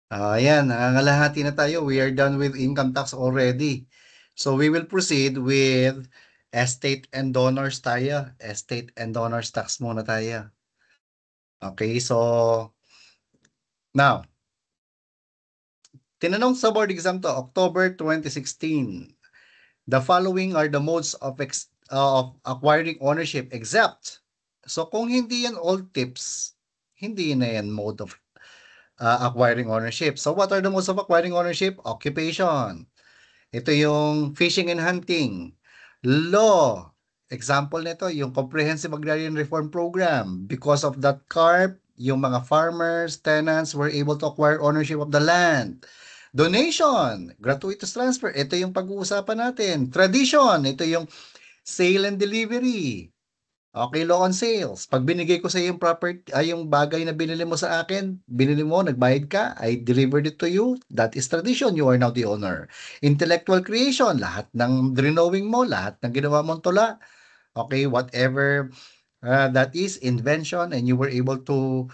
Ayan, nangangalahati na tayo. We are done with income tax already. So we will proceed with estate and donors tayo. Estate and donors tax muna tayo. Okay, so now, tinanong sa board exam to, October 2016. The following are the modes of acquiring ownership except. So kung hindi yan all tips, hindi na yan mode of acquiring ownership. So what are the modes of acquiring ownership? Occupation. Ito yung fishing and hunting. Law. Example nito, yung Comprehensive Agrarian Reform Program. Because of that CARP, yung mga farmers, tenants were able to acquire ownership of the land. Donation, gratuitous transfer. Ito yung pag-uusapan natin. Tradition, ito yung sale and delivery. Okay, law on sales. Pag binigay ko sa iyo yung property, yung bagay na binili mo sa akin, binili mo, nagbayad ka, I delivered it to you. That is tradition. You are now the owner. Intellectual creation, lahat ng drawing mo, lahat ng ginawa mong tula. Okay, whatever that is invention and you were able to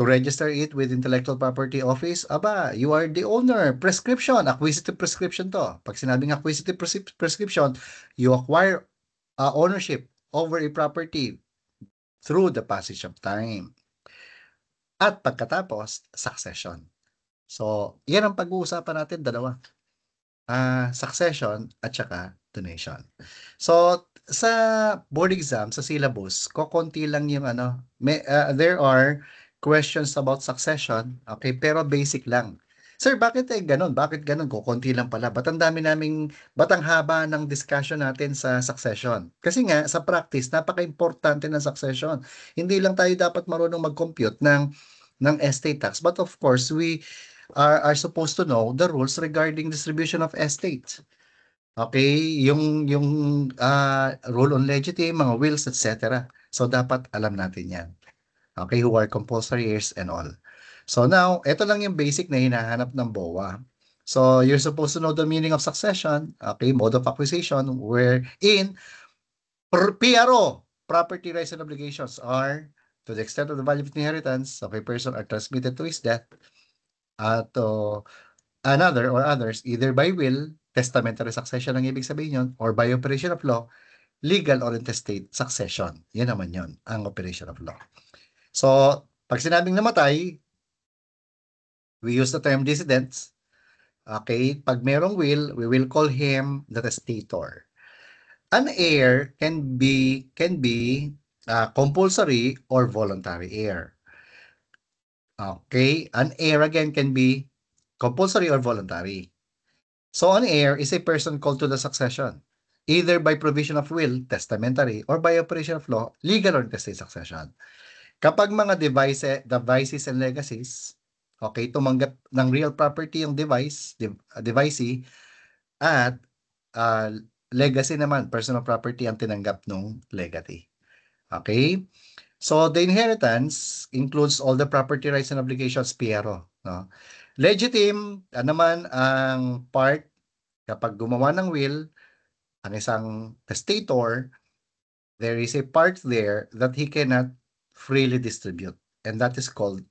register it with Intellectual Property Office, aba, you are the owner. Prescription, acquisitive prescription to. Pag sinabing acquisitive prescription, you acquire ownership over a property through the passage of time. At pagkatapos, succession. So, yan ang pag-uusapan natin, dalawa. Succession at saka donation. So, sa board exam, sa syllabus, kokonti lang yung there are questions about succession, okay, pero basic lang. Sir, bakit ganun? Bakit ganun? Kokonti lang pala. Ba't ang haba ng discussion natin sa succession? Kasi nga, sa practice, napaka-importante ng succession. Hindi lang tayo dapat marunong mag-compute ng estate tax, but of course, we are supposed to know the rules regarding distribution of estate. Okay, yung rule on legitim, mga wills, etc. So dapat alam natin 'yan. Okay, who are compulsory heirs and all. So now, ito lang yung basic na hinahanap ng BOA. So you're supposed to know the meaning of succession, okay, mode of acquisition, wherein PRO, property rights and obligations are to the extent of the value of inheritance of a person are transmitted to his death to another or others either by will, testamentary succession ang ibig sabihin yun, or by operation of law, legal or intestate succession. Yan naman yun, ang operation of law. So, pag sinabing namatay, we use the term decedents. Okay, pag merong will, we will call him the testator. An heir can be compulsory or voluntary heir. Okay, an heir again can be compulsory or voluntary. So an heir is a person called to the succession, either by provision of will, testamentary, or by operation of law, legal or intestate succession. Kapag mga devices and legacies, okay, tumanggap ng real property yung devicee, at legacy naman, personal property ang tinanggap ng legatee. Okay? So the inheritance includes all the property rights and obligations, PRO. No? Legitim, naman ang part kapag gumawa ng will, ang isang testator, there is a part there that he cannot freely distribute, and that is called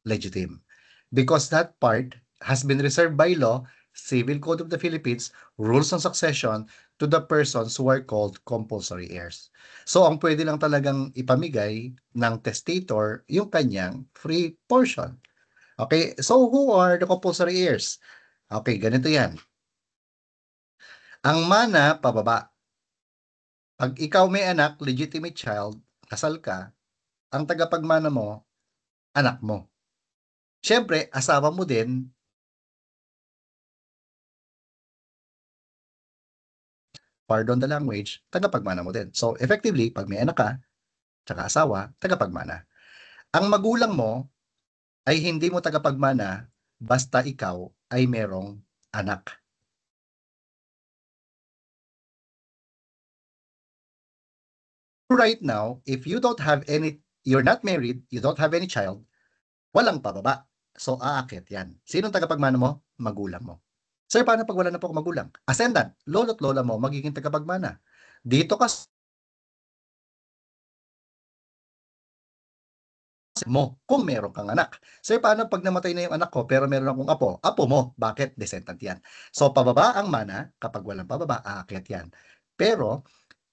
legitim. Because that part has been reserved by law, Civil Code of the Philippines, rules on succession to the persons who are called compulsory heirs. So, ang pwede lang talagang ipamigay ng testator yung kanyang free portion. Okay, so who are the compulsory heirs? Okay, ganito yan. Ang mana, pababa. Pag ikaw may anak, legitimate child, kasal ka, ang tagapagmana mo, anak mo. Siyempre, asawa mo din, pardon the language, tagapagmana mo din. So, effectively, pag may anak ka, tsaka asawa, tagapagmana. Ang magulang mo ay hindi mo tagapagmana basta ikaw ay merong anak. Right now, if you don't have you're not married, you don't have any child, walang pababa. So, aakyat yan. Sinong tagapagmana mo? Magulang mo. Sir, paano pag wala na po akong magulang? Ascendant, lolo't lola mo magiging tagapagmana. Dito kasi mo kung meron kang anak. Sir, paano pag namatay na yung anak ko pero meron akong apo? Apo mo, bakit? Descendant yan. So, pababa ang mana, kapag walang pababa, aakyat yan. Pero,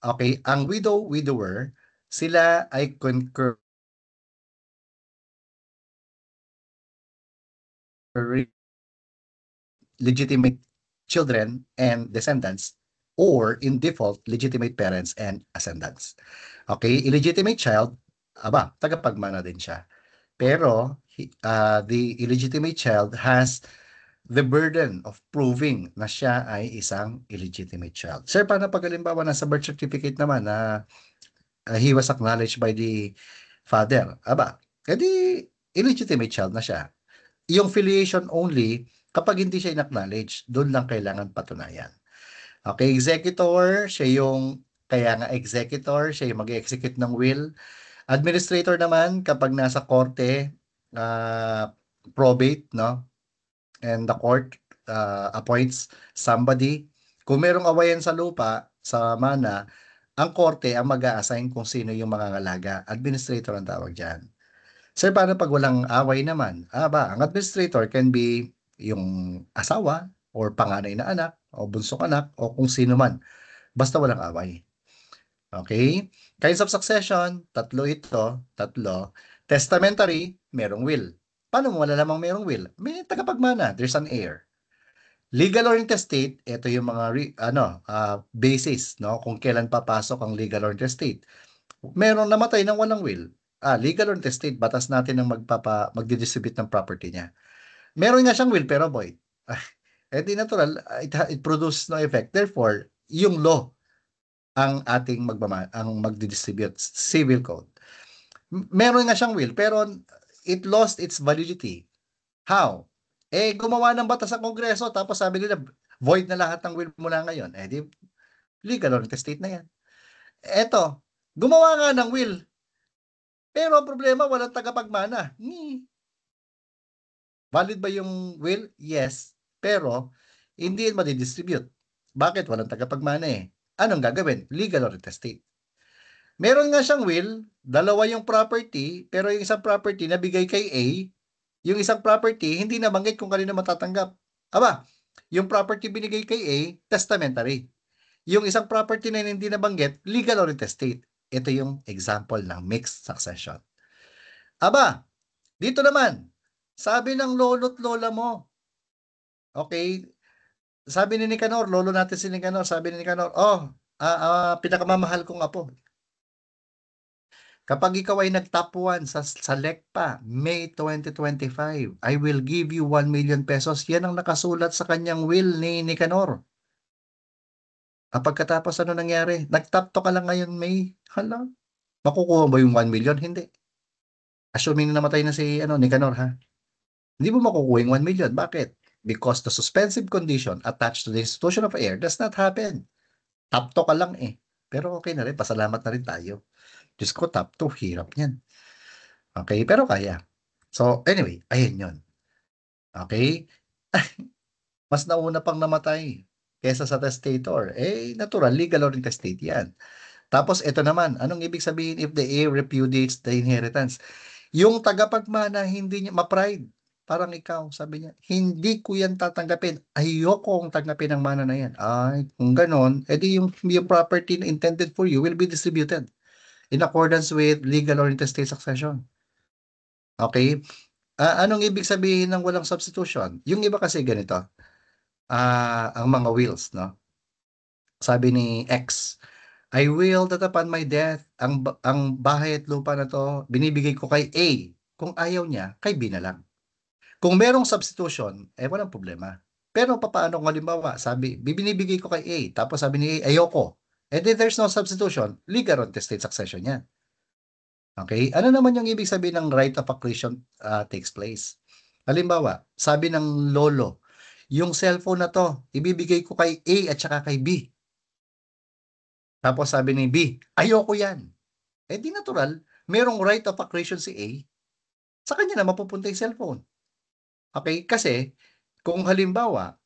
okay, ang widow, widower, sila ay concur legitimate children and descendants, or in default, legitimate parents and ascendants. Okay, illegitimate child, tagapagmana din siya. Pero the illegitimate child has the burden of proving na siya ay isang illegitimate child. Sir, paano pag halimbawa nasa birth certificate naman na he was acknowledged by the father? Edi illegitimate child na siya. Yung filiation only, kapag hindi siya in-acknowledge, doon lang kailangan patunayan. Okay, executor, kaya nga executor, siya yung mag-execute ng will. Administrator naman, kapag nasa korte, probate, no? And the court appoints somebody. Kung merong awayan sa lupa, sa mana, ang korte ang mag-a-assign kung sino yung mangangalaga. Administrator ang tawag dyan. Sir, paano pag walang away naman? Ang administrator can be yung asawa or panganay na anak o bunsong anak o kung sino man. Basta walang away. Okay? Kinds of succession, tatlo. Testamentary, merong will. Paano mo malalamang merong will? May tagapagmana, there's an heir. Legal or intestate, ito yung mga basis, no? Kung kailan papasok ang legal or intestate. Merong namatay ng walang will. Legal or intestate, batas natin ang magdidistribute ng property niya. Meron nga siyang will pero void. Di natural, it produces no effect. Therefore, yung law ang ating magdidistribute, civil code. Meron nga siyang will pero it lost its validity. How? Gumawa ng batas ang Kongreso tapos sabi nila void na lahat ng will mula ngayon. Di legal or intestate na yan. Eto, gumawa nga ng will pero ang problema walang tagapagmana. Valid ba yung will? Yes. Pero hindi yan madidistribute. Bakit? Walang tagapagmana eh. Anong gagawin? Legal or intestate. Meron nga siyang will, dalawa yung property, pero yung isang property nabigay kay A, yung isang property hindi nabanggit kung kanino matatanggap. Yung property binigay kay A, testamentary. Yung isang property na hindi nabanggit, legal or intestate. Ito yung example ng mixed succession. Dito naman, sabi ng lolo't lola mo, okay, sabi ni Nicanor, lolo natin si Nicanor, sabi ni Nicanor, pinakamamahal kong apo. Kapag ikaw ay nag-top 1 sa LECPA, May 2025, I will give you 1 million pesos. Yan ang nakasulat sa kanyang will ni Nicanor. Pagkatapos ano nangyari? Nag-top 2 ka lang ngayon, May. Hala, makukuha ba yung 1 million? Hindi. Assuming na namatay na si Nicanor, ha? Hindi mo makukuha yung 1 million. Bakit? Because the suspensive condition attached to the institution of heir does not happen. Top 2 ka lang eh. Pero okay na rin, pasalamat na rin tayo. Diyos ko, top 2, hirap niyan. Okay, pero kaya. So, anyway, ayun yun. Okay? Mas nauna pang namatay kesa sa testator. Natural, legal or intestate yan. Tapos, ito naman, anong ibig sabihin if the heir repudiates the inheritance? Yung tagapagmana, hindi niya, ma-pride. Parang ikaw, sabi niya, hindi ko yan tatanggapin. Ayokong tanggapin ang mana na yan. Kung ganon, edi yung property na intended for you will be distributed in accordance with legal or intestate succession. Okay? Anong ibig sabihin ng walang substitution? Yung iba kasi ganito, ang mga wills, no? Sabi ni X, I will that upon my death, ang bahay at lupa na to, binibigay ko kay A. Kung ayaw niya, kay B na lang. Kung merong substitution, walang problema. Pero papaano kung halimbawa, sabi, binibigay ko kay A, tapos sabi ni A, ayoko. Then there's no substitution, legal or intestate succession yan. Okay? Ano naman yung ibig sabihin ng right of accretion takes place? Halimbawa, sabi ng lolo, yung cellphone na to, ibibigay ko kay A at saka kay B. Tapos sabi ni B, ayoko yan. Di natural, merong right of accretion si A, sa kanya na mapupunta yung cellphone. Okay? Kasi, kung halimbawa,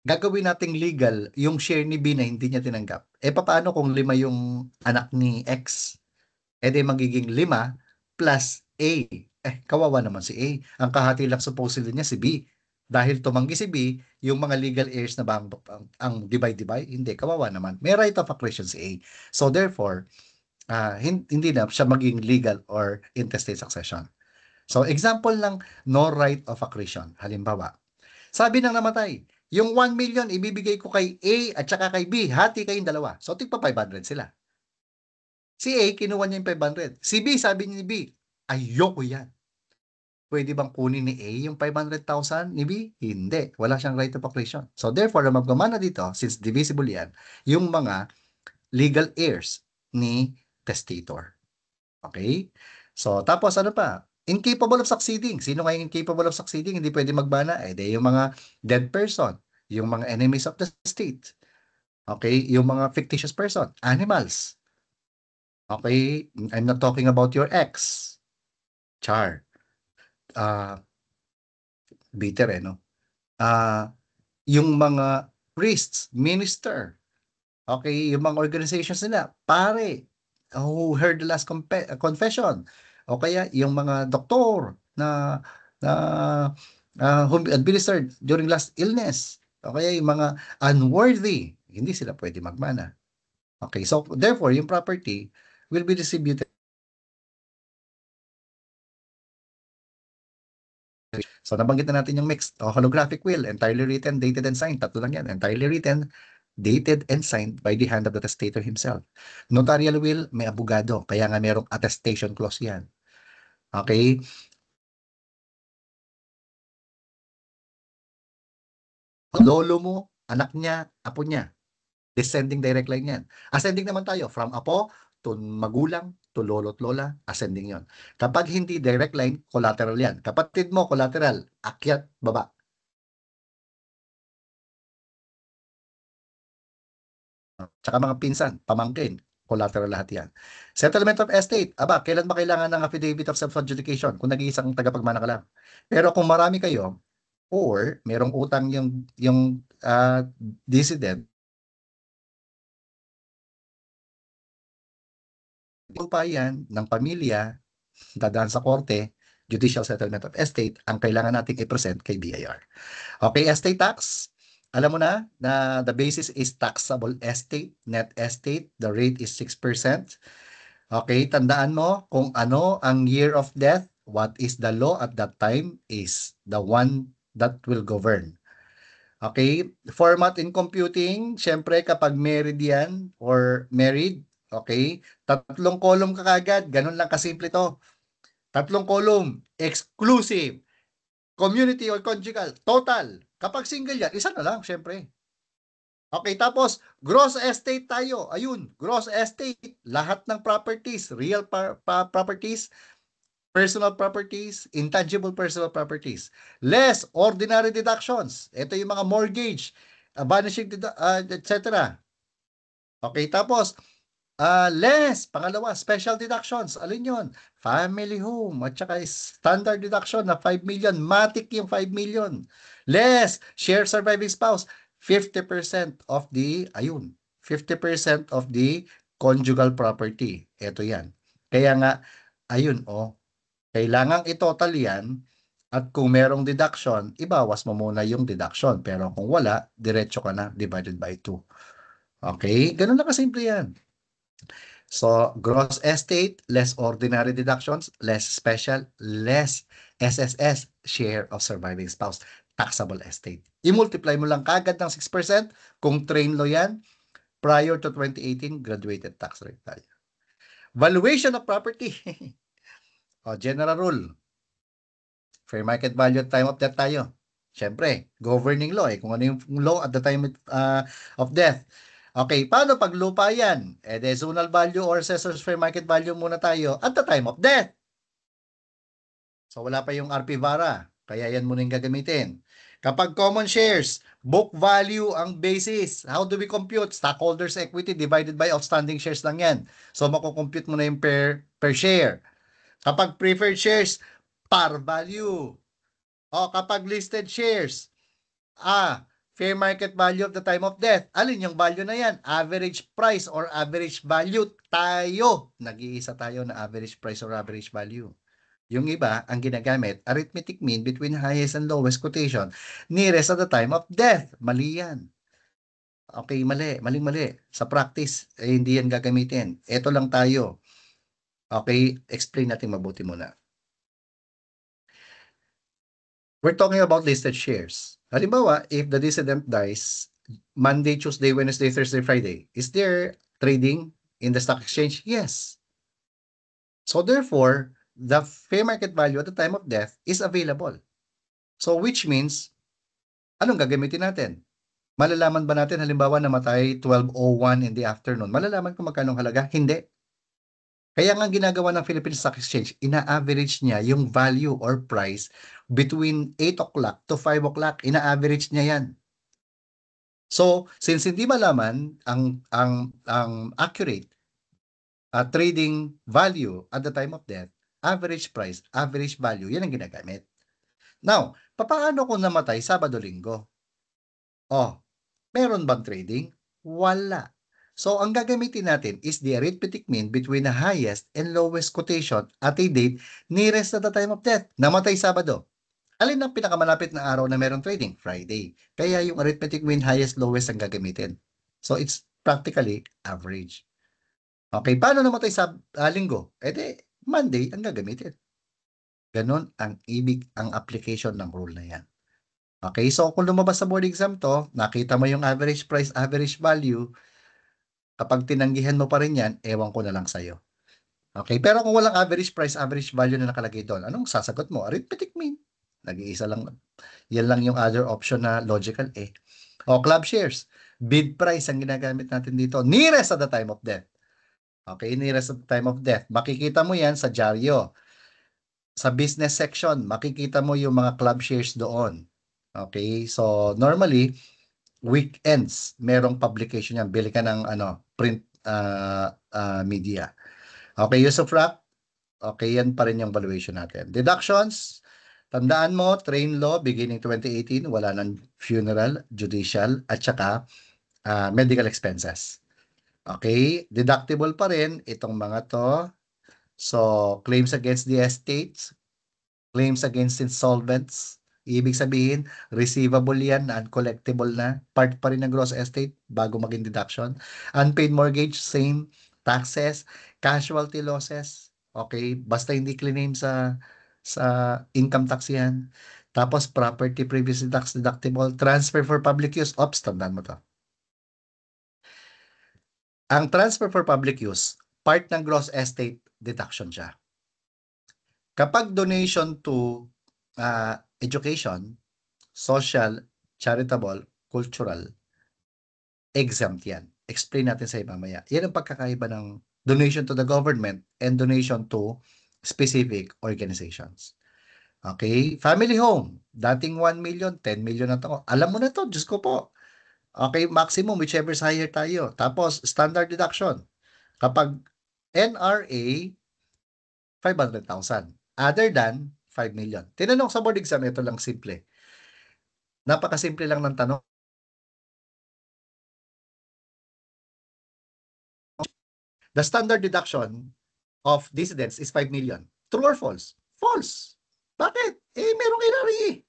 gagawin nating legal yung share ni B na hindi niya tinanggap, paano kung 5 yung anak ni X? Di magiging 5 plus A. Kawawa naman si A. Ang kahati lang supposedly niya si B. Dahil tumanggi si B, yung mga legal heirs na ba ang divide-divide? Hindi, kawawa naman. May right of accretion si A. So therefore, hindi na siya maging legal or intestate succession. So example ng no right of accretion. Halimbawa, sabi ng namatay, yung 1 million ibibigay ko kay A at saka kay B. Hati kayong dalawa. So tigpa 500 sila. Si A, kinuha niya yung 500. Si B, sabi ni B, ayoko yan. Pwede bang kunin ni A yung 500,000 ni B? Hindi. Wala siyang right of accretion. So therefore, ang magmamana dito, since divisible yan, yung mga legal heirs ni testator. Okay? So tapos ano pa? Incapable of succeeding. Sino nga yung incapable of succeeding? Hindi pwede magmana. Yung mga dead person, yung mga enemies of the state. Okay? Yung mga fictitious person, animals. Okay? I'm not talking about your ex. Char. Bitter no? Yung mga priests, minister, okay, yung mga organizations nila, pare, who heard the last confession, o kaya yung mga doktor na whom administered during last illness, o kaya yung mga unworthy, hindi sila pwede magmana. Okay, so therefore, yung property will be distributed. So nabanggit na natin yung mixed holographic will, entirely written, dated, and signed. Tatlo lang yan. Entirely written, dated, and signed by the hand of the testator himself. Notarial will, may abogado. Kaya nga merong attestation clause yan. Okay? Lolo mo, anak niya, apo niya. Descending direct line yan. Ascending naman tayo from apo to magulang to lolo't lola, ascending yon. Kapag hindi direct line, collateral yan. Kapatid mo, collateral, akyat, baba. Tsaka mga pinsan, pamangkin, collateral lahat yan. Settlement of estate, kailan ba kailangan ng affidavit of self-adjudication? Kung nag-iisang tagapagmana ka lang. Pero kung marami kayo, or merong utang yung decedent, pa yan ng pamilya, dadaan sa korte, judicial settlement of estate, ang kailangan nating i-present kay BIR. Okay, estate tax. Alam mo na the basis is taxable estate, net estate. The rate is 6%. Okay, tandaan mo kung ano ang year of death, what is the law at that time is the one that will govern. Okay, format in computing, syempre kapag married yan or married, okay, tatlong column ka kagad, ganun lang kasimple to. Tatlong column, exclusive, community or conjugal, total. Kapag single yan, isa na lang, syempre. Okay, tapos, gross estate tayo. Ayun, gross estate. Lahat ng properties, real properties, personal properties, intangible personal properties. Less ordinary deductions. Ito yung mga mortgage, vanishing, etc. Okay, tapos, less, pangalawa, special deductions. Alin yun? Family home, at saka standard deduction na 5 million. Matic yung 5 million. Less, share surviving spouse. 50% of the, 50% of the conjugal property. Ito yan. Kaya nga, kailangang i-total yan at kung merong deduction, ibawas mo muna yung deduction. Pero kung wala, diretso ka na, divided by 2. Okay? Ganun na kasimple yan. So, gross estate, less ordinary deductions, less special, less SSS, share of surviving spouse, taxable estate. I-multiply mo lang kagad ng 6%. Kung train law yan, prior to 2018, graduated tax rate tayo. Valuation of property. General rule. Fair market value at time of death tayo. Siyempre, governing law kung ano yung law at the time of death. Okay, paano pag lupa yan? Zonal value or assessor's fair market value muna tayo at the time of death. So wala pa yung RP Vara, kaya yan muna yung gagamitin. Kapag common shares, book value ang basis. How do we compute? Stockholders' equity divided by outstanding shares lang yan. So makukompute mo na yung per share. Kapag preferred shares, par value. Kapag listed shares, fair market value of the time of death. Alin yung value na yan? Average price or average value tayo. Nag-iisa tayo na average price or average value. Yung iba, ang ginagamit, arithmetic mean between highest and lowest quotation nearest at the time of death. Mali yan. Okay, mali. Maling-mali. Sa practice, hindi yan gagamitin. Ito lang tayo. Okay, explain natin mabuti muna. We're talking about listed shares. Halimbawa, if the decedent dies Monday, Tuesday, Wednesday, Thursday, Friday, is there trading in the stock exchange? Yes. So therefore, the fair market value at the time of death is available. So which means, anong gagamitin natin? Malalaman ba natin halimbawa namatay 12:01 in the afternoon? Malalaman kung magkano ang halaga? Hindi. Kaya nga ang ginagawa ng Philippine Stock Exchange, ina-average niya yung value or price between 8 o'clock to 5 o'clock. Ina-average niya yan. So, since hindi malaman ang accurate trading value at the time of death, average price, average value, yan ang ginagamit. Now, papaano kung namatay Sabado-Linggo? Oh, meron bang trading? Wala. So, ang gagamitin natin is the arithmetic mean between the highest and lowest quotation at a date nearest at the time of death. Namatay Sabado. Alin ang pinakamalapit na araw na meron trading? Friday. Kaya yung arithmetic mean highest lowest ang gagamitin. So, it's practically average. Okay, paano namatay sa Linggo? Di, Monday ang gagamitin. Ganon ang ibig, ang application ng rule na yan. Okay, so kung lumabas sa board exam to, nakita mo yung average price, average value, kapag tinanggihan mo pa rin yan, ewan ko na lang sa'yo. Okay, pero kung walang average price, average value na nakalagay doon, anong sasagot mo? Arithmetic mean. Nag-iisa lang. Yan lang yung other option na logical eh. O, club shares. Bid price ang ginagamit natin dito. Nearest at the time of death. Okay, nearest at the time of death. Makikita mo yan sa dyaryo. Sa business section, makikita mo yung mga club shares doon. Okay, so normally, weekends, merong publication yan. Bili ka ng print media. Okay, use of rack. Okay, yan pa rin yung valuation natin. Deductions, tandaan mo, train law beginning 2018, wala ng funeral, judicial, at saka medical expenses. Okay, deductible pa rin itong mga to. So, claims against the estates, claims against insolvents, ibig sabihin, receivable yan, uncollectible na, part pa rin ng gross estate bago maging deduction. Unpaid mortgage, same, taxes, casualty losses, okay, basta hindi claim sa income tax yan. Tapos property previously tax deductible, transfer for public use, ops, tandaan mo to. Ang transfer for public use, part ng gross estate deduction siya. Kapag donation to education, social, charitable, cultural, exempt yan. Explain natin sa mamaya. Yan ang pagkakaiba ng donation to the government and donation to specific organizations. Okay? Family home. Dating 1 million, 10 million na to. Alam mo na to, Diyos ko po. Okay, maximum, whichever is higher tayo. Tapos, standard deduction. Kapag NRA, 500,000. Other than 5 million. Tinanong sa board exam, ito lang simple. Napakasimple lang ng tanong. The standard deduction of dissidents is 5 million. True or false? False. Bakit? Merong error eh.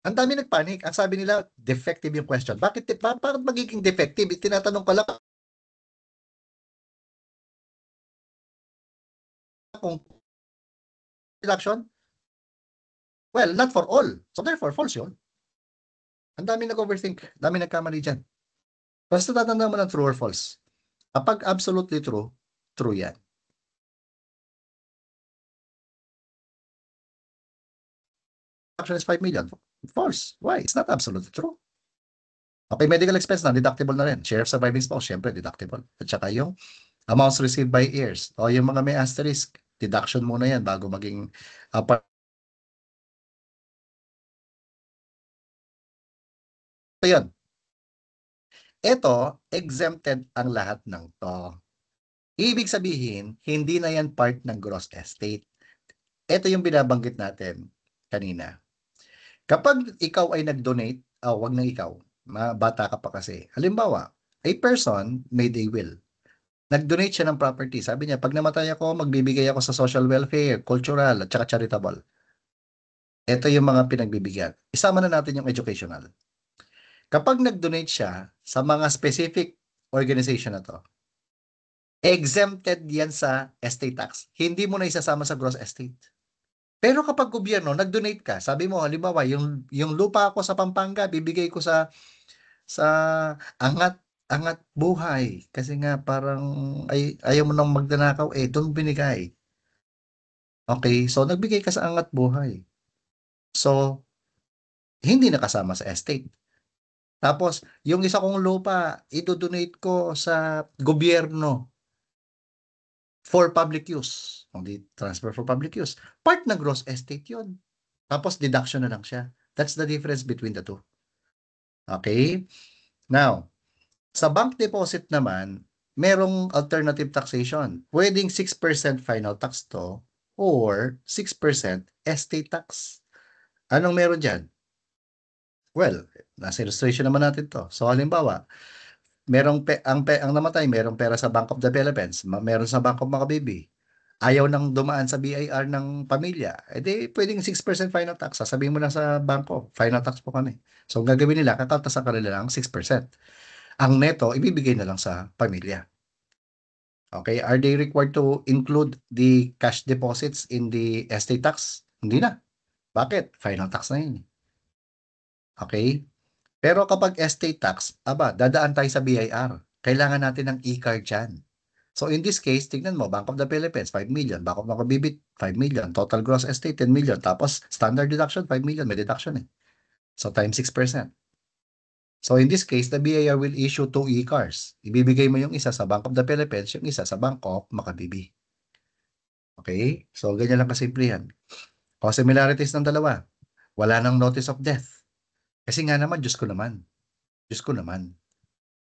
Ang dami nagpanik. Ang sabi nila, defective yung question. Bakit magiging defective? Tinatanong ko lang kung deduction. Well, not for all. So therefore, false yun. Ang dami nag-overthink. Dami nagkamali dyan. Basta tatandaan mo ng true or false. Kapag absolutely true, true yan. Deduction is 5 million. False. Why? It's not absolutely true. Okay, medical expense na, deductible na rin. Share of surviving spouse, syempre, deductible. At saka yung amounts received by heirs. O yung mga may asterisk, deduction muna yan bago maging part. So yun. Ito, exempted ang lahat ng to. Ibig sabihin, hindi na yan part ng gross estate. Ito yung binabanggit natin kanina. Kapag ikaw ay nag-donate, wag na ikaw, bata ka pa kasi. Halimbawa, a person made a will. Nag-donate siya ng property. Sabi niya, pag namatay ako, magbibigay ako sa social welfare, cultural, at saka charitable. Ito yung mga pinagbibigyan. Isama na natin yung educational. Kapag nag-donate siya sa mga specific organization na to, exempted yan sa estate tax. Hindi mo na isasama sa gross estate. Pero kapag gobyerno, nag-donate ka, sabi mo, halimbawa, yung lupa ko sa Pampanga, bibigay ko sa angat angat buhay. Kasi nga parang ayaw mo nang magnanakaw, doon binigay. Okay, so nagbigay ka sa angat buhay. So, hindi nakasama sa estate. Tapos, yung isa kong lupa, idodonate ko sa gobyerno for public use. Hindi transfer for public use. Part ng gross estate yun. Tapos, deduction na lang siya. That's the difference between the two. Okay? Now, sa bank deposit naman, merong alternative taxation. Pwedeng 6% final tax to or 6% estate tax. Anong meron dyan? Well, nasa illustration naman natin to. So, halimbawa, ang namatay, merong pera sa Bank of the Philippines, meron sa Bank of Makabibi. Ayaw nang dumaan sa BIR ng pamilya, pwedeng 6% final tax. Sasabihin mo lang sa bangko, final tax po kami. So, ang gagawin nila, kakaltas sa kanila lang 6%. Ang neto, ibibigay na lang sa pamilya. Okay, are they required to include the cash deposits in the estate tax? Hindi na. Bakit? Final tax na yun. Okay? Pero kapag estate tax, dadaan tayo sa BIR. Kailangan natin ng e-card dyan. So in this case, tignan mo, Bank of the Philippines, 5 million. Bank of Makabibit, 5 million. Total gross estate, 10 million. Tapos standard deduction, 5 million. May deduction eh. So times 6%. So in this case, the BIR will issue 2 e-cards. Ibibigay mo yung isa sa Bank of the Philippines, yung isa sa Bank of Makabibi. Okay? So ganyan lang kasimple yan. O similarities ng dalawa. Wala nang notice of death. Kasi nga naman, Diyos ko naman. Diyos ko naman.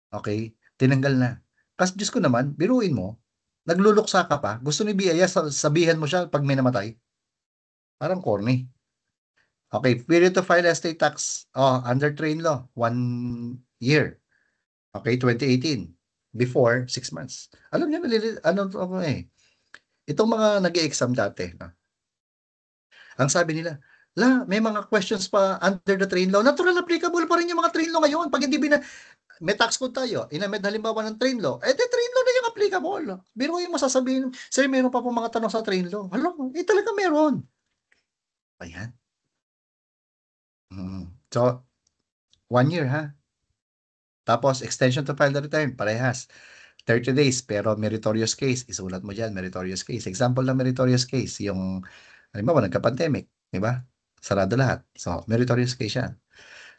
Okay? Tinanggal na. Kasi Diyos ko naman, biruin mo, nagluluksa ka pa, gusto ni Biyaya sabihan mo siya pag may namatay. Parang corny. Okay, period to file estate tax. Under train law, 1 year. Okay, 2018. Before, 6 months. Alam niyo, itong mga nag-exam dati, ang sabi nila, may mga questions pa under the train law. Natural applicable pa rin yung mga train law ngayon. Pag hindi may tax code tayo, inamed halimbawa ng train law, train law na yung applicable. Biro yung masasabihin, sir, meron pa po mga tanong sa train law. Talaga meron. Ayan. So, 1 year ha. Tapos, extension to file the return, parehas. 30 days, pero meritorious case, isulat mo dyan, meritorious case. Example ng meritorious case, yung, halimbawa, nagka-pandemic, di ba? Sarado lahat. So, meritorious case yan.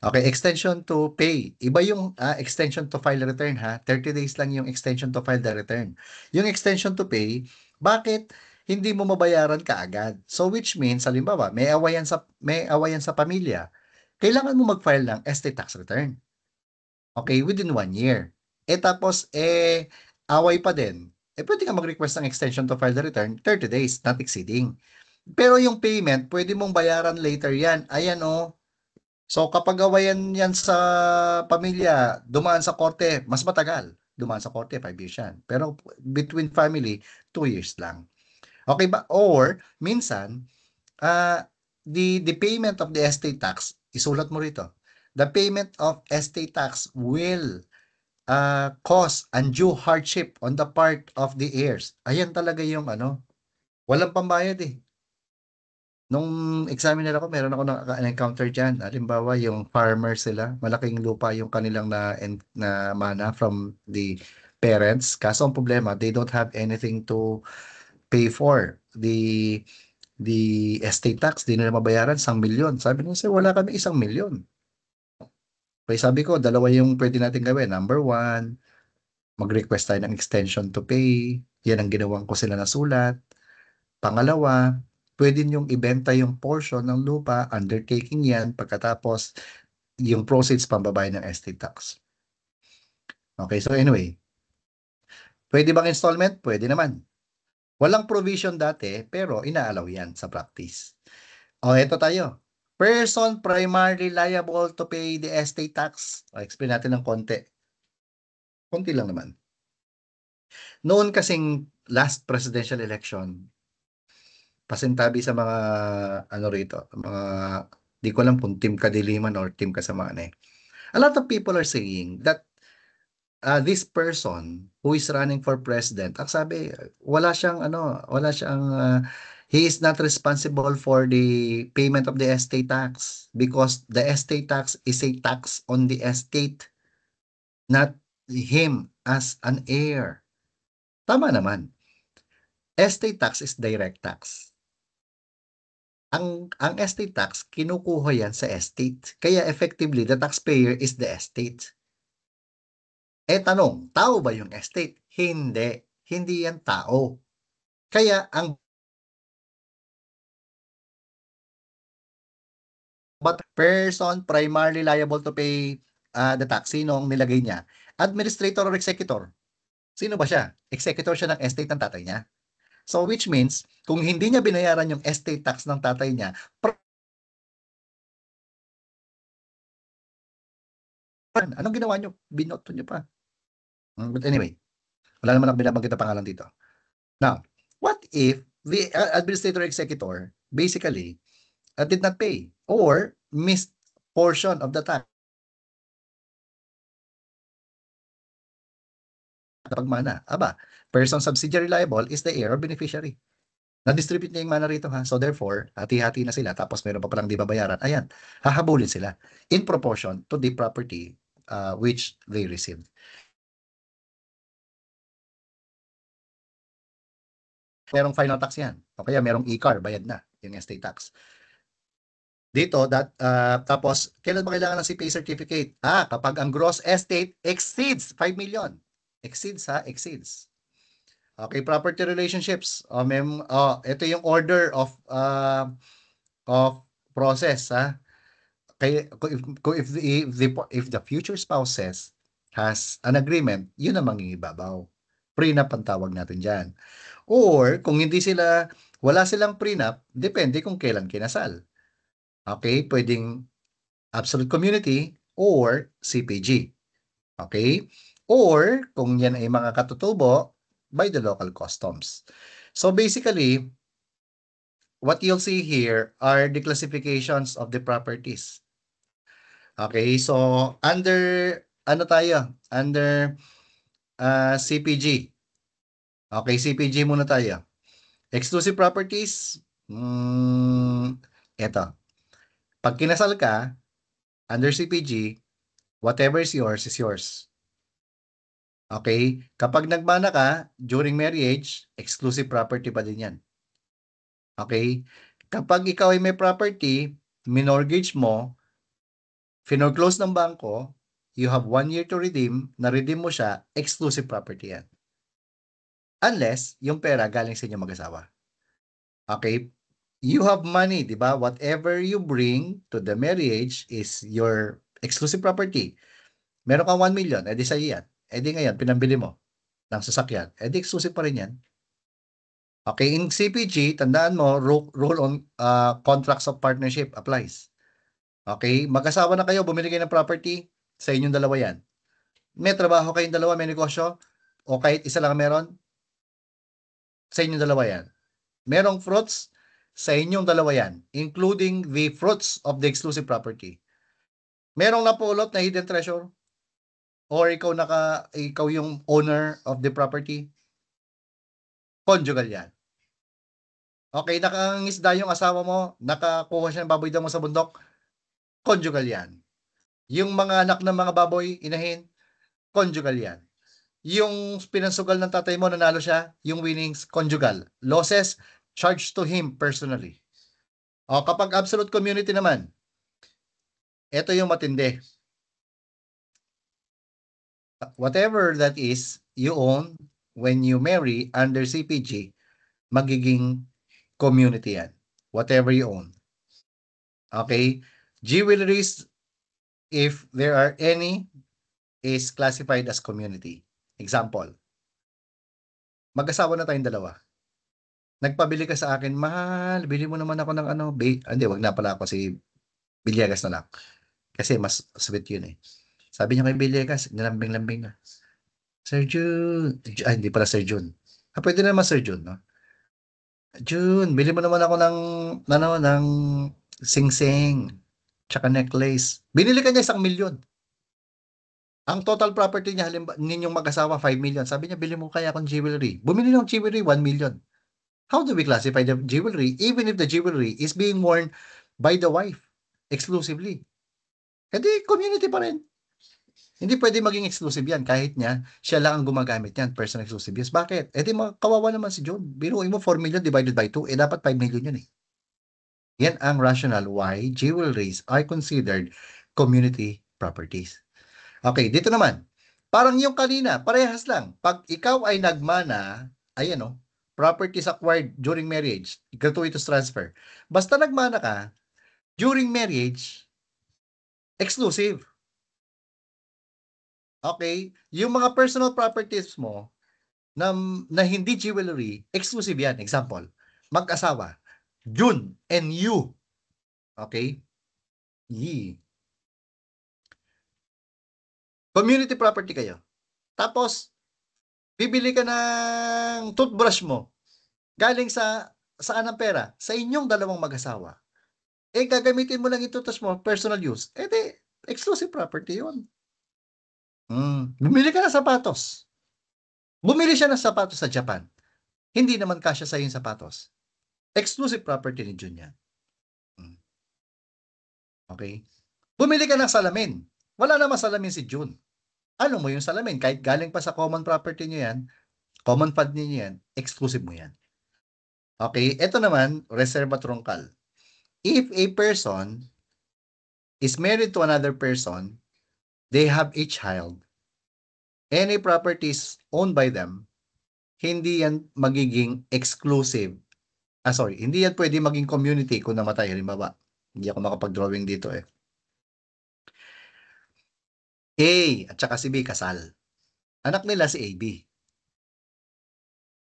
Okay, extension to pay. Iba yung extension to file return ha. 30 days lang yung extension to file the return. Yung extension to pay, bakit hindi mo mabayaran kaagad? So which means, halimbawa, may awayan sa pamilya, kailangan mo mag-file ng estate tax return. Okay, within 1 year. Tapos, away pa din. Pwede ka mag-request ng extension to file the return, 30 days, not exceeding. Pero yung payment, pwede mong bayaran later yan. Ayan So kapag awayan yan sa pamilya, dumaan sa korte, mas matagal. Dumaan sa korte, 5 years yan. Pero between family, 2 years lang. Okay ba? Or, minsan, the payment of the estate tax, isulat mo rito, the payment of estate tax will cause undue hardship on the part of the heirs. Ayan talaga yung walang pambayad eh. Nung examiner ako, meron ako na-encounter dyan. Halimbawa, yung farmer sila, malaking lupa yung kanilang na mana from the parents. Kaso ang problema, they don't have anything to pay for. The estate tax, di nila mabayaran, 1,000,000. Sabi nila, sir, wala kami 1,000,000. Kaya sabi ko, dalawa yung pwede natin gawin. Number one, mag-request tayo ng extension to pay. Yan ang ginawang ko sila na sulat. Pangalawa, pwede niyong ibenta yung portion ng lupa, undertaking yan, pagkatapos yung proceeds pambabayad ng estate tax. Okay, so anyway, pwede bang installment? Pwede naman. Walang provision dati, pero inaalaw yan sa practice. Eto tayo. Person primarily liable to pay the estate tax. Explain natin ng konti. Konti lang naman. Noon kasing last presidential election, pasintabi sa mga ano rito, mga di ko alam kung team kadiliman or team kasamaan eh. A lot of people are saying that this person who is running for president, ang sabi, wala siyang, he is not responsible for the payment of the estate tax because the estate tax is a tax on the estate, not him as an heir. Tama naman. Estate tax is direct tax. Ang estate tax, kinukuha yan sa estate. Kaya effectively, the taxpayer is the estate. Tanong, tao ba yung estate? Hindi. Hindi yan tao. Kaya ang but person primarily liable to pay the tax, sinong nilagay niya? Administrator or executor? Sino ba siya? Executor siya ng estate ng tatay niya. So which means, kung hindi niya binayaran yung estate tax ng tatay niya, anong ginawa niyo? Binoto niyo pa. But anyway, wala naman ako binabanggit na pangalan dito. Now, what if the administrator executor basically did not pay or missed portion of the tax? Pagmana, person subsidiary liable is the heir or beneficiary. Na-distribute niya yung mana rito ha. So therefore, hati-hati na sila tapos meron pa palang di babayaran. Ayan, hahabulin sila in proportion to the property which they received. Merong final tax yan. O kaya merong e-car, bayad na yung estate tax. Dito, tapos, kailan ba kailangan ng CPA certificate? Kapag ang gross estate exceeds 5 million. Exceeds ha, exceeds. Okay, property relationships. Ito yung order of process ha. Kaya if the future spouses has an agreement, yun ang mangingibabaw. Prenup ang tawag natin diyan. Or kung wala silang prenup, depende kung kailan kinasal. Okay, pwedeng absolute community or CPG. Okay? Or kung yan ay mga katutubo, by the local customs. So basically, what you'll see here are the classifications of the properties. Okay, so under CPG. Okay, CPG muna tayo. Exclusive properties, eto. Pag kinasal ka, under CPG, whatever is yours is yours. Okay? Kapag nagmana ka, during marriage, exclusive property pa din yan. Okay? Kapag ikaw ay may property, minortgage mo, finorclose ng bangko, you have 1 year to redeem, na-redeem mo siya, exclusive property yan. Unless, yung pera galing sa inyo mag-asawa. Okay? You have money, di ba? Whatever you bring to the marriage is your exclusive property. Meron kang 1 million, edi sa'yo yan. Edi ngayon, pinambili mo ng sasakyan, edi exclusive pa rin yan. Okay, in CPG, tandaan mo, rule on contracts of partnership applies. Okay, mag-asawa na kayo, bumili kayo ng property, sa inyong dalawa yan. May trabaho kayong dalawa, may negosyo, o kahit isa lang meron, sa inyong dalawa yan. Merong fruits, sa inyong dalawa yan, including the fruits of the exclusive property. Merong napulot na hidden treasure, or ikaw yung owner of the property, conjugal yan. Okay, nakangisda yung asawa mo, nakakuha siya ng baboy daw mo sa bundok, conjugal yan. Yung mga anak ng mga baboy, inahin, conjugal yan. Yung pinansugal ng tatay mo, nanalo siya, yung winnings, conjugal. Losses, charged to him personally. O kapag absolute community naman, ito yung matindi. Whatever that is, you own, when you marry under CPG, magiging community yan. Whatever you own. Okay? Jewelries, if there are any, is classified as community. Example, mag-asawa na tayong dalawa. Nagpabili ka sa akin, mahal, bili mo naman ako ng hindi, wag na pala ako, si Villegas na lang. Kasi mas sweet yun eh. Sabi niya kay Villegas, nilambing-lambing na. Sir Jun. Ay, hindi pala Sir Jun. Pwede naman Sir Jun, no? Jun, bili mo naman ako ng, ano, ng sing-sing, tsaka necklace. Binili ka niya 1,000,000. Ang total property niya, ninyong mag-asawa, 5,000,000. Sabi niya, bili mo kaya akong jewelry. Bumili ng jewelry, 1,000,000. How do we classify the jewelry, even if the jewelry is being worn by the wife exclusively? Hindi, community pa rin. Hindi pwede maging exclusive yan kahit siya lang ang gumagamit yan, personal exclusive use. Bakit? Eh di kawawa naman si John. Biruin mo 4,000,000 divided by 2, eh dapat 5,000,000 yun eh. Yan ang rationale why jewelries are considered community properties. Okay, dito naman. Parang yung kanina, parehas lang. Pag ikaw ay nagmana, ayan o, properties acquired during marriage, gratuitous transfer. Basta nagmana ka, during marriage, exclusive. Okay? Yung mga personal properties mo na hindi jewelry, exclusive yan. Example, mag-asawa, Jun and you. Okay? Yi. Community property kayo. Tapos, bibili ka ng toothbrush mo. Galing saan ang pera? Sa inyong dalawang mag-asawa. Eh, gagamitin mo lang yung toothbrush mo, personal use. Eh, di, exclusive property yun. Bumili ka ng sapatos. Bumili siya ng sapatos sa Japan. Hindi naman kasya sa yung sapatos. Exclusive property ni Jun yan. Okay? Bumili ka ng salamin. Wala namang salamin si Jun. Ano mo yung salamin? Kahit galing pa sa common property niyo yan, common fund niyo yan, exclusive mo yan. Okay? Ito naman, reserva truncal. If a person is married to another person, they have a child, any properties owned by them, hindi yan magiging exclusive. Hindi yan pwede maging community kung namatay. Halimbawa, hindi ako makapag-drawing dito eh. A at saka si B kasal. Anak nila si AB.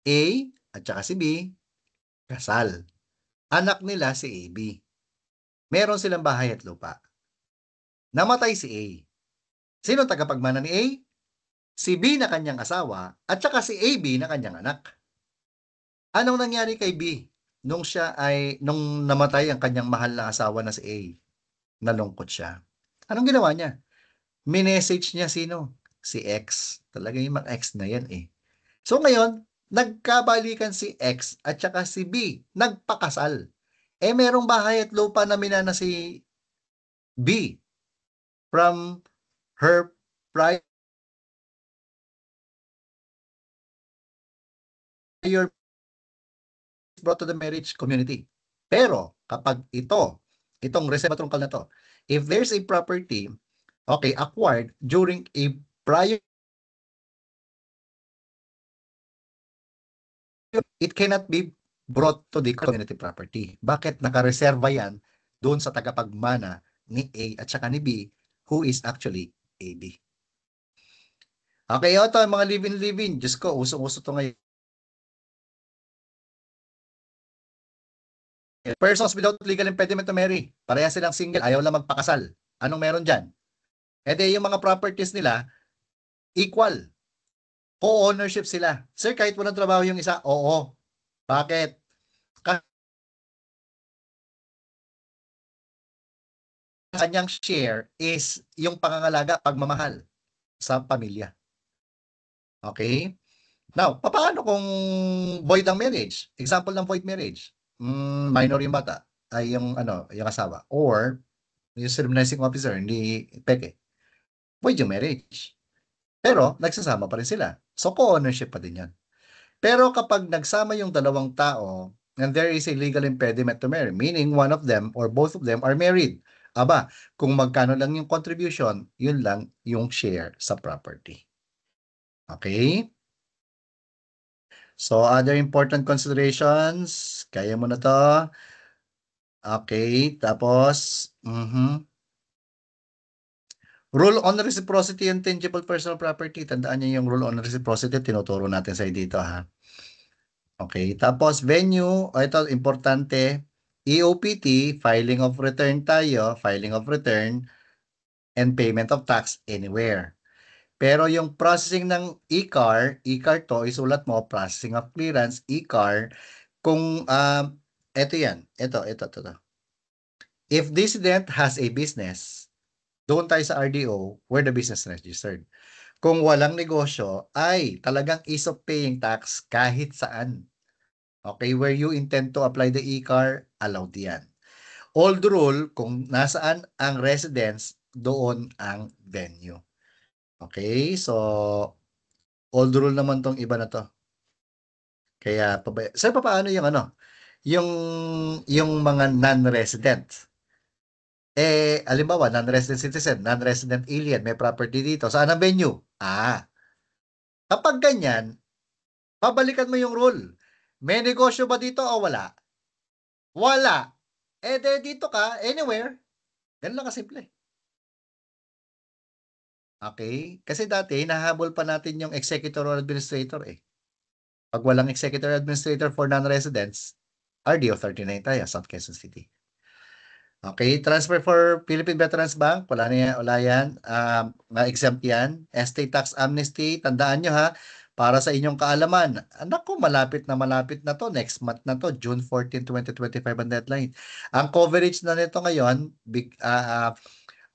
A at saka si B kasal. Anak nila si AB. Meron silang bahay at lupa. Namatay si A. Sino tagapagmana ni A? Si B na kanyang asawa at saka si AB na kanyang anak. Anong nangyari kay B nung namatay ang kanyang mahal na asawa na si A? Nalungkot siya. Anong ginawa niya? Minessage niya sino? Si X. Talaga yung mga X na yan eh. So ngayon, nagkabalikan si X at saka si B. Nagpakasal. Eh merong bahay at lupa na minana si B from her prior brought to the marriage community. Pero kapag itong reserva truncal na to, if there's a property, okay, acquired during a prior, it cannot be brought to the community property. Bakit? Nakareserva yan doon sa tagapagmana ni A at saka ni B, who is actually AB. Okay, ito, mga live-in. Diyos ko, usong-uso to ngayon. Persons without legal impediment to marry. Pareha silang single, ayaw lang magpakasal. Anong meron dyan? E di yung mga properties nila, equal. Co-ownership sila. Sir, kahit walang trabaho yung isa, oo. Bakit? Kanyang share is yung pangangalaga, pagmamahal sa pamilya. Okay? Now, paano kung void ang marriage? Example ng void marriage. Minor yung bata, ay yung yung asawa. Or, yung solemnizing officer, hindi peke. Void yung marriage. Pero, nagsasama pa rin sila. So, co-ownership pa din yan. Pero kapag nagsama yung dalawang tao, and there is a legal impediment to marry, meaning one of them or both of them are married, aba, kung magkano lang yung contribution, yun lang yung share sa property. Okay? So, other important considerations, kaya mo na to. Okay, tapos, rule on reciprocity and tangible personal property. Tandaan niyo yung rule on reciprocity, tinuturo natin sa dito ha. Okay, tapos venue, ito importante, EOPT, filing of return tayo, filing of return, and payment of tax anywhere. Pero yung processing ng e-car to, isulat mo, processing of clearance, e-car, kung, eto yan, ito. If dissident has a business, doon tayo sa RDO, where the business registered. Kung walang negosyo, ay talagang ease of paying tax kahit saan. Okay, where you intend to apply the e-car, allowed yan. Old rule, kung nasaan ang residence, doon ang venue. Okay, so old rule naman tong iba na to. Kaya, sir, paano yung ano? Yung, yung mga non-resident. Halimbawa, non-resident citizen, non-resident alien, may property dito. Saan ang venue? Kapag ganyan, babalikan mo yung rule. May negosyo ba dito o wala? Wala. Dito ka, anywhere. Ganun lang kasimple. Okay? Kasi dati, nahabol pa natin yung executor or administrator eh. Pag walang executor or administrator for non-residents, RDO 39 tayo, South Quezon City. Okay, transfer for Philippine Veterans Bank, wala yan. Na-exempt yan. Estate tax amnesty, tandaan nyo ha, para sa inyong kaalaman. Anak ko, malapit na to. Next month na to, June 14, 2025 ang deadline. Ang coverage na nito ngayon,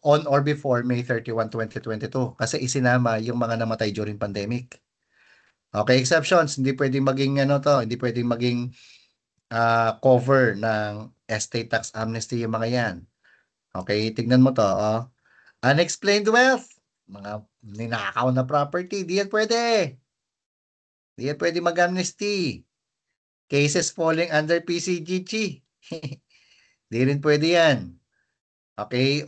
on or before May 31, 2022. Kasi isinama yung mga namatay during pandemic. Okay, exceptions. Hindi pwedeng maging hindi pwedeng maging cover ng estate tax amnesty yung mga yan. Okay, tignan mo to. Unexplained wealth. Mga ninakaw na property. Di yan pwede. Di yan pwede mag-amnesty. Cases falling under PCGG. Di rin pwede yan. Okay,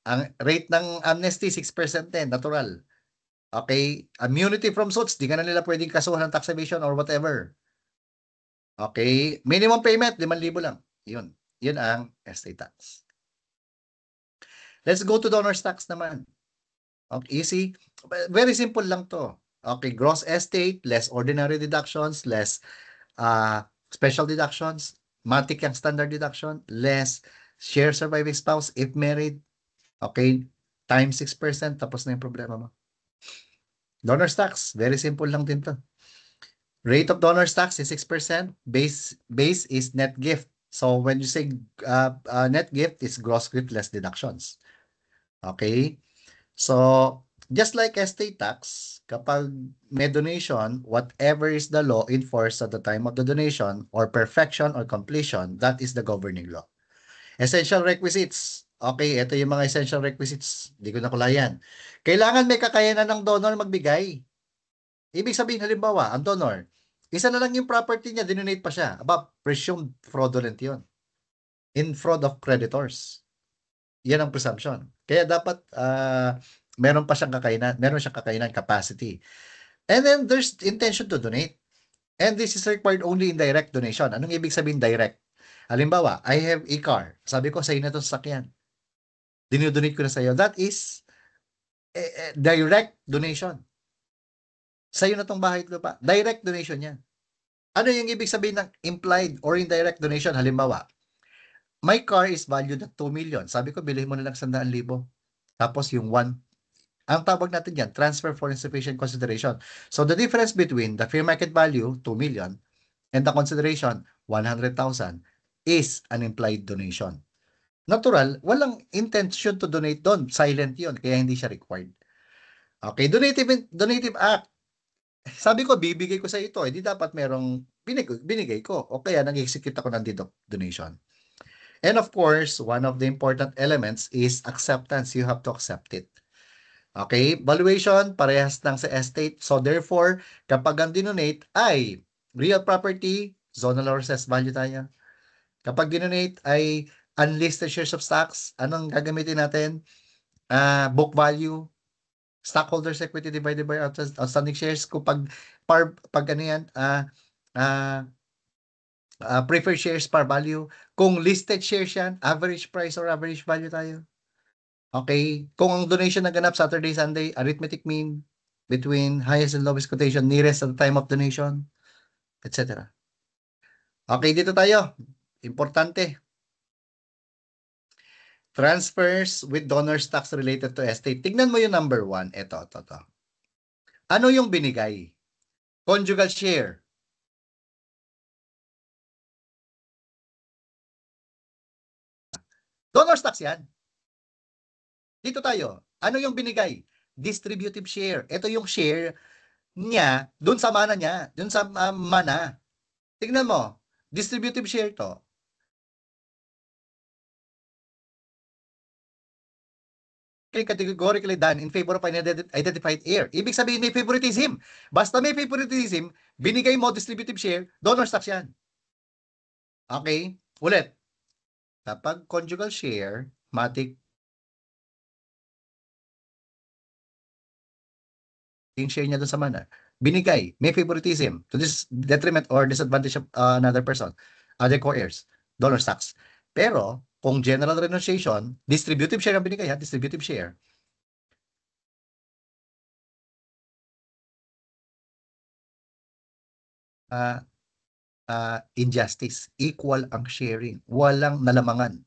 ang rate ng amnesty 6% din, natural. Okay, immunity from suits, di ka na nila pwedeng kasuhan ng tax evasion or whatever. Okay, minimum payment 5,000 lang. Yun ang estate tax. Let's go to donor's tax naman. Okay, easy. Very simple lang to. Okay, gross estate, less ordinary deductions, less special deductions, matic yung standard deduction, less share surviving spouse if married. Okay, times 6%, tapos na yung problema mo. Donor's tax, very simple lang din to. Rate of donor's tax is 6%. Base is net gift. So when you say net gift, is gross gift less deductions. Okay? So, just like estate tax, kapag may donation, whatever is the law in force at the time of the donation or perfection or completion, that is the governing law. Essential requisites. Okay, ito yung mga essential requisites. Hindi ko nakulayan. Kailangan may kakayanan ng donor magbigay. Ibig sabihin, halimbawa, ang donor, isa na lang yung property niya, dinonate pa siya. Presumed fraudulent yun. In fraud of creditors. Yan ang presumption. Kaya dapat meron siyang kakayanan, capacity. And then there's intention to donate. And this is required only in direct donation. Anong ibig sabihin direct? Halimbawa, I have a car. Sabi ko, sa'yo na itong sasakyan. Dinodonate ko na sa'yo. That is direct donation. Sa'yo na itong bahay at lupa. Direct donation yan. Ano yung ibig sabihin ng implied or indirect donation? Halimbawa, my car is valued at 2 million. Sabi ko, bilhin mo na lang 100,000. Tapos yung 1, ang tawag natin yan, transfer for insufficient consideration. So the difference between the fair market value, 2 million, and the consideration, 100,000, is an implied donation. Natural, walang intention to donate doon. Silent yun, kaya hindi siya required. Okay, donative act. Sabi ko, bibigay ko sa ito. Hindi dapat merong binigay ko. O kaya nag-execute ako ng donation. And of course, one of the important elements is acceptance. You have to accept it. Okay, valuation, parehas lang sa estate. So therefore, kapag ang dinonate ay real property, zonal or assessed value tayo. Kapag dinonate ay unlisted shares of stocks, anong gagamitin natin? Book value, stockholders equity divided by outstanding shares. Kung pag ano yan, preferred shares par value. Kung listed shares yan, average price or average value tayo. Okay, kung ang donation naganap Saturday, Sunday, arithmetic mean between highest and lowest quotation nearest at the time of donation, etc. Okay, dito tayo. Importante. Transfers with donors tax related to estate. Tignan mo yung number 1. Ito. Ano yung binigay? Conjugal share. Donor stocks yan. Dito tayo. Ano yung binigay? Distributive share. Ito yung share niya dun sa mana niya. Dun sa mana. Tignan mo. Distributive share to. Categorically done in favor of an identified heir. Ibig sabihin may favoritism. Basta may favoritism, binigay mo distributive share, donor stocks yan. Okay? Ulit. Kapag conjugal share, matik yung share niya doon sa mana, binigay, may favoritism to this detriment or disadvantage of another person, other co-heirs, donor stocks. Pero, kung general renunciation, distributive share ang binigay ha, distributive share. Injustice. Equal ang sharing. Walang nalamangan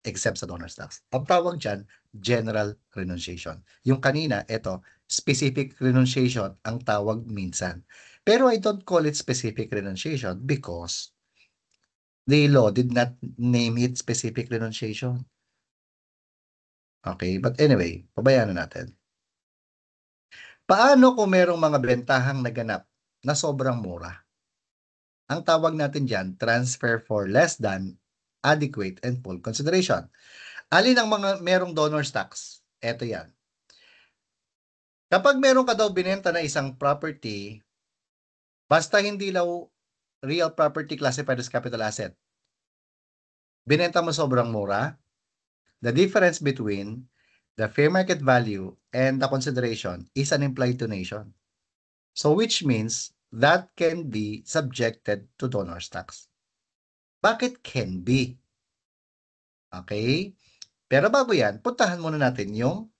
except sa donor stocks. Ang tawag dyan, general renunciation. Yung kanina, ito, specific renunciation ang tawag minsan. Pero I don't call it specific renunciation because the law did not name it specific renunciation. Okay, but anyway, pabayaan na natin. Paano kung merong mga bentahang naganap na sobrang mura? Ang tawag natin dyan, transfer for less than adequate and full consideration. Alin ang mga merong donor stocks? Ito yan. Kapag meron ka daw binenta na isang property, basta hindi daw real property classified as capital asset, binenta mo sobrang mura, the difference between the fair market value and the consideration is an implied donation. So which means that can be subjected to donor stocks. Bakit can be? Okay? Pero bago yan, puntahan muna natin yung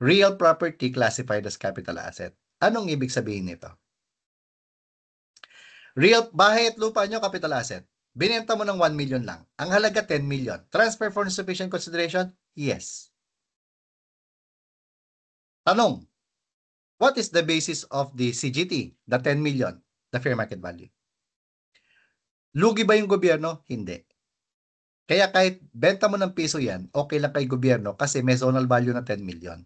real property classified as capital asset. Anong ibig sabihin nito? Real bahay at lupa nyo, capital asset. Binenta mo ng 1 million lang. Ang halaga 10 million. Transfer for insufficient consideration? Yes. Tanong, what is the basis of the CGT? The 10 million, the fair market value. Lugi ba yung gobyerno? Hindi. Kaya kahit benta mo ng piso yan, okay lang kay gobyerno kasi may zonal value na 10 million.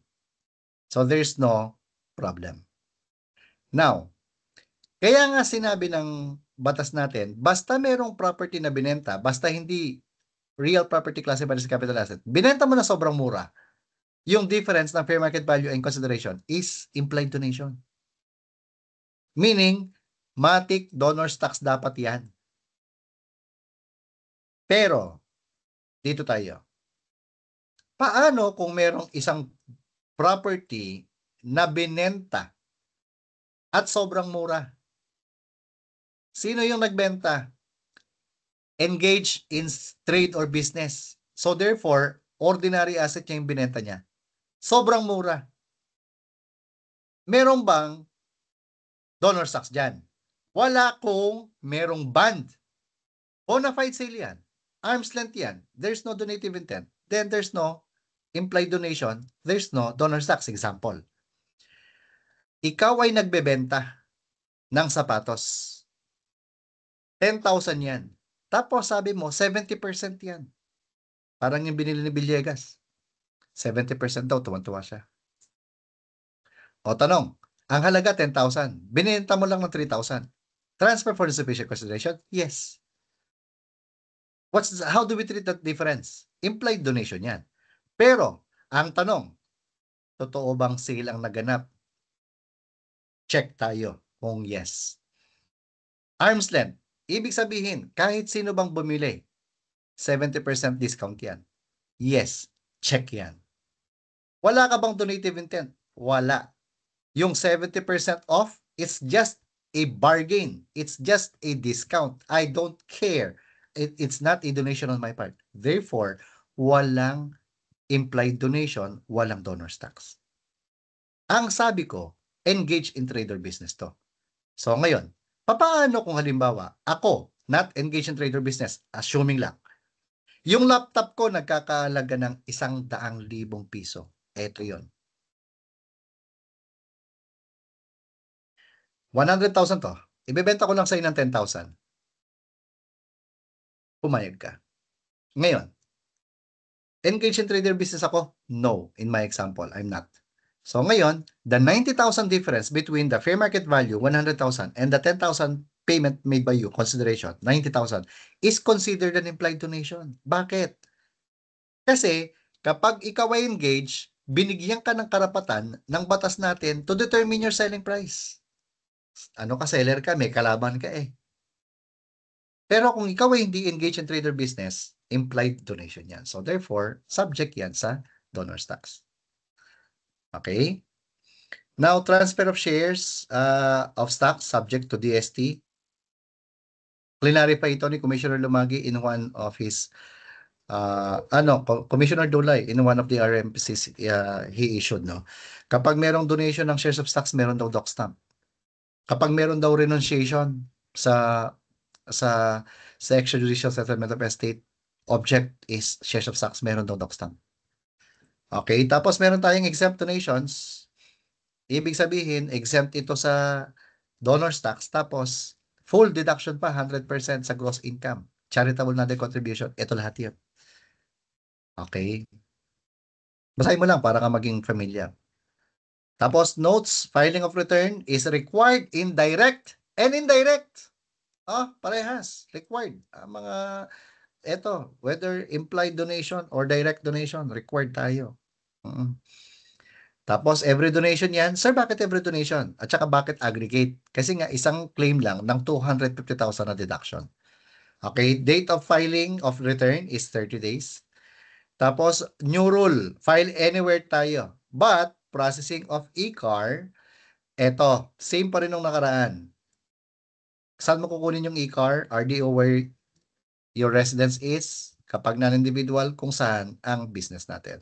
So there's no problem. Now, kaya nga sinabi ng batas natin, basta merong property na binenta, basta hindi real property classified as capital asset, binenta mo na sobrang mura, yung difference ng fair market value and consideration is implied donation. Meaning, matic donor stocks dapat yan. Pero, dito tayo. Paano kung merong isang property na binenta at sobrang mura? Sino yung nagbenta? Engage in trade or business. So therefore, ordinary asset niya yung binenta niya. Sobrang mura. Meron bang donor stocks dyan? Wala kung merong bond. Bona fide sale yan. Arm's length yan. There's no donative intent. Then there's no implied donation. There's no donor stocks. Example. Ikaw ay nagbebenta ng sapatos. 10,000 yan. Tapos sabi mo, 70% yan. Parang yung binili ni Villegas. 70% daw, tuwan-tuwa siya. O tanong, ang halaga 10,000. Binenta mo lang ng 3,000. Transfer for insufficient consideration? Yes. How do we treat that difference? Implied donation yan. Pero, ang tanong, totoo bang sale ang naganap? Check tayo kung yes. Arm's length. Ibig sabihin, kahit sino bang bumili, 70% discount yan. Yes, check yan. Wala ka bang donative intent? Wala. Yung 70% off, it's just a bargain. It's just a discount. I don't care. It's not a donation on my part. Therefore, walang implied donation, walang donor stocks. Ang sabi ko, engage in trader business to. So ngayon, paano kung halimbawa, ako, not engage in trader business, assuming lang, yung laptop ko nagkakahalaga ng 100,000 piso. Ito yon. 100,000 to. Ibebenta ko lang sa'yo ng 10,000. Pumayag ka. Ngayon, engaged in trader business ako? No, in my example, I'm not. So ngayon, the 90,000 difference between the fair market value, 100,000, and the 10,000 payment made by you, consideration, 90,000, is considered an implied donation. Bakit? Kasi kapag ikaw ay engaged, binigyan ka ng karapatan ng batas natin to determine your selling price. Ano ka, seller ka, may kalaban ka eh. Pero kung ikaw ay hindi engaged in trader business, implied donation yan. So therefore, subject yan sa donor's tax. Okay? Now, transfer of shares of stock subject to DST. Clarify ito ni Commissioner Lumagi in one of his Commissioner Dulay in one of the RMPCs he issued, no. Kapag merong donation ng shares of stocks, meron daw doc stamp. Kapag meron daw renunciation sa sa extrajudicial settlement of estate, object is shares of stocks, meron daw doc stamp. Okay, tapos meron tayong exempt donations. Ibig sabihin, exempt ito sa donor's tax, tapos full deduction pa, 100% sa gross income. Charitable non-contribution, ito lahat yun. Okay? Basahin mo lang para ka maging familiar. Tapos, notes, filing of return is required in direct and indirect. Parehas. Required. Whether implied donation or direct donation, required tayo. Tapos, every donation yan. Sir, bakit every donation? At saka bakit aggregate? Kasi nga, isang claim lang ng 250,000 na deduction. Okay, date of filing of return is 30 days. Tapos, new rule, file anywhere tayo. But, processing of e-car, eto, same pa rin nung nakaraan. Saan mo kukunin yung e-car? RDO where your residence is, kapag non-individual, kung saan ang business natin.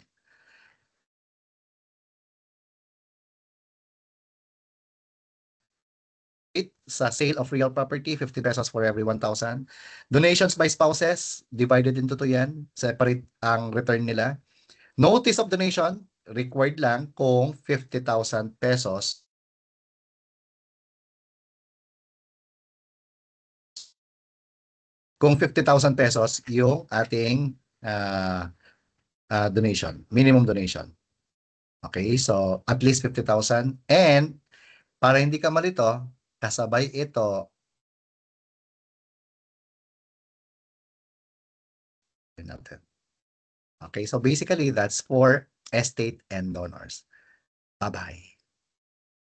Sa sale of real property, 50 pesos for every 1,000. Donations by spouses, divided into 2 yan. Separate ang return nila. Notice of donation, required lang kung 50,000 pesos. Kung 50,000 pesos yung ating donation, minimum donation. Okay, so at least 50,000. And para hindi ka malito, kasabay ito natin. Okay, so basically that's for estate and donors. Bye-bye.